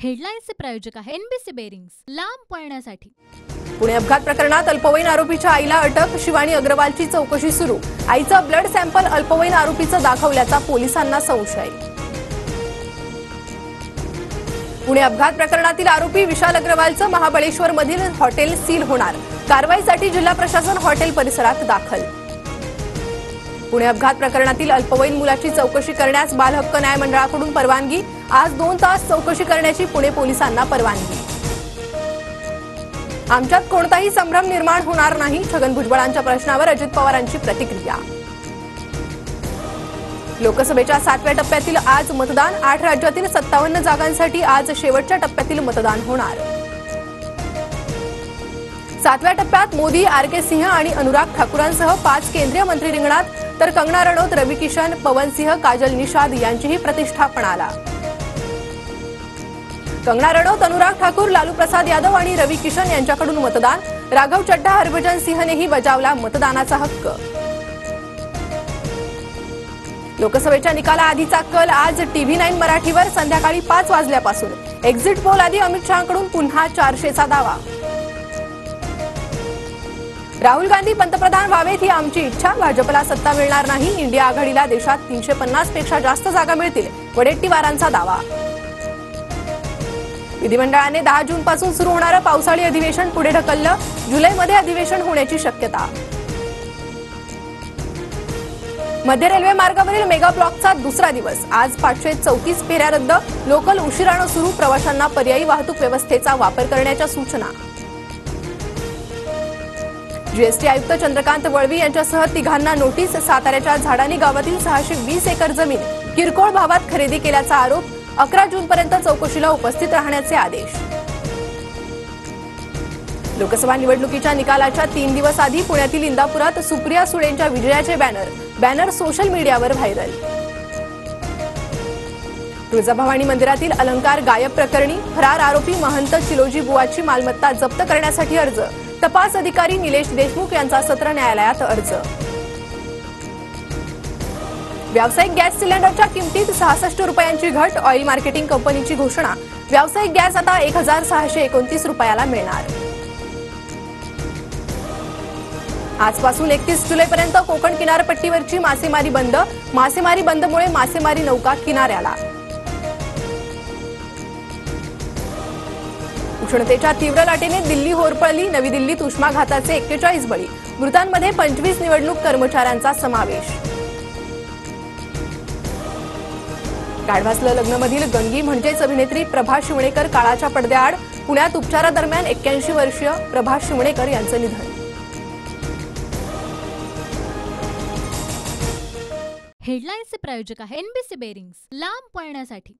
हेडलाईन्सचे प्रायोजक आहे NBC bearings, लांब पळण्यासाठी। पुणे अपघात प्रकरणात अल्पवयीन आरोपीच्या आईला अटक, शिवानी अग्रवालची चौकशी सुरू। आईचा ब्लड सॅम्पल अल्पवयीन आरोपीचं दाखवल्याचा पोलिसांना संशय। पुणे अपघात प्रकरणातील आरोपी विशाल अग्रवालचं महाबळेश्वरमधील हॉटेल सील होणार, कारवाईसाठी जिल्हा प्रशासन हॉटेल परिसरात दाखल। पुणे अपघात प्रकरणातील अल्पवयीन मुलाची चौकशी करण्यास बाल हक्क न्याय मंडळाकडून परवानगी, आज 2 तास चौकशी करण्याची पुणे पोलिसांना परवानगी। आमच्यात कोणताही संभ्रम निर्माण होणार नाही, छगन भुजबळांच्या प्रश्नावर अजित पवारांची प्रतिक्रिया। लोकसभेच्या 7व्या टप्प्यातील आज मतदान, 8 राज्यातील 57 जागांसाठी आज शेवटच्या टप्प्यातील मतदान होणार। 7व्या टप्प्यात मोदी, आर.के. सिंह आणि अनुराग ठाकुरांसह 5 केंद्रीय मंत्री रिंगणात, तर कंगना रनौत, रवी किशन, पवन सिंह, काजल निषाद यांचीही प्रतिष्ठा पणाला। कंगना रनौत, अनुराग ठाकूर, लालू प्रसाद यादव आणि रवी किशन यांच्याकडून मतदान, राघव चड्ढा, हरभजन सिंहनेही बजावला मतदानाचा हक्क। लोकसभेच्या निकालाआधीचा कल आज TV9 मराठीवर संध्याकाळी 5 वाजल्यापासून। एक्झिट पोल आधी अमित शहाकडून पुन्हा 400चा दावा। राहुल गांधी पंतप्रधान व्हावेत ही आमची इच्छा, भाजपला सत्ता मिळणार नाही, इंडिया आघाडीला देशात 350 पेक्षा जास्त जागा मिळतील, वडेट्टीवारांचा दावा। विधिमंडळाने 10 जूनपासून सुरू होणारं पावसाळी अधिवेशन पुढे ढकललं, जुलैमध्ये अधिवेशन होण्याची शक्यता। मध्य रेल्वे मार्गावरील मेगा ब्लॉकचा दुसरा दिवस, आज 534 फेऱ्या रद्द, लोकल उशिरानं सुरू, प्रवाशांना पर्यायी वाहतूक व्यवस्थेचा वापर करण्याच्या सूचना। जीएसटी आयुक्त चंद्रकांत वळवी यांच्यासह 3घांना नोटीस, साताऱ्याच्या झाडानी गावातील 620 एकर जमीन किरकोळ भावात खरेदी केल्याचा आरोप, 11 जूनपर्यंत चौकशीला उपस्थित राहण्याचे आदेश। लोकसभा निवडणुकीच्या निकालाच्या 3 दिवस आधी पुण्यातील इंदापुरात सुप्रिया सुळेंच्या विजयाचे बॅनर सोशल मीडियावर व्हायरल। तुळजाभवानी मंदिरातील अलंकार गायब प्रकरणी फरार आरोपी महंत चिलोजी बुवाची मालमत्ता जप्त करण्यासाठी अर्ज, तपास अधिकारी निलेश देशमुख यांचा सत्र न्यायालयात अर्ज। व्यावसायिक गॅस सिलेंडरच्या किमतीत 66 रुपयांची घट, ऑइल मार्केटिंग कंपनीची घोषणा, व्यावसायिक गॅस आता 1629 रुपयाला मिळणार। आजपासून 31 जुलैपर्यंत कोकण किनारपट्टीवरची मासेमारी बंद, मासेमारी बंदमुळे मासेमारी नौका किनाऱ्याला। उष्णतेच्या तीव्र लाटेने दिल्ली होरपळली, नवी दिल्लीत उष्माघाताचे 41 बळी, मृतांमध्ये 25 निवडणूक कर्मचाऱ्यांचा समावेश। गाढवासलं लग्नमधील गंगी म्हणजेच अभिनेत्री प्रभा शिवणेकर काळाच्या पडद्याआड, पुण्यात उपचारादरम्यान 81 वर्षीय प्रभा शिवणेकर यांचं निधन। हेडलाईन्सचे प्रायोजक आहे एनबीसी बेरिंग्स, लांब पळण्यासाठी।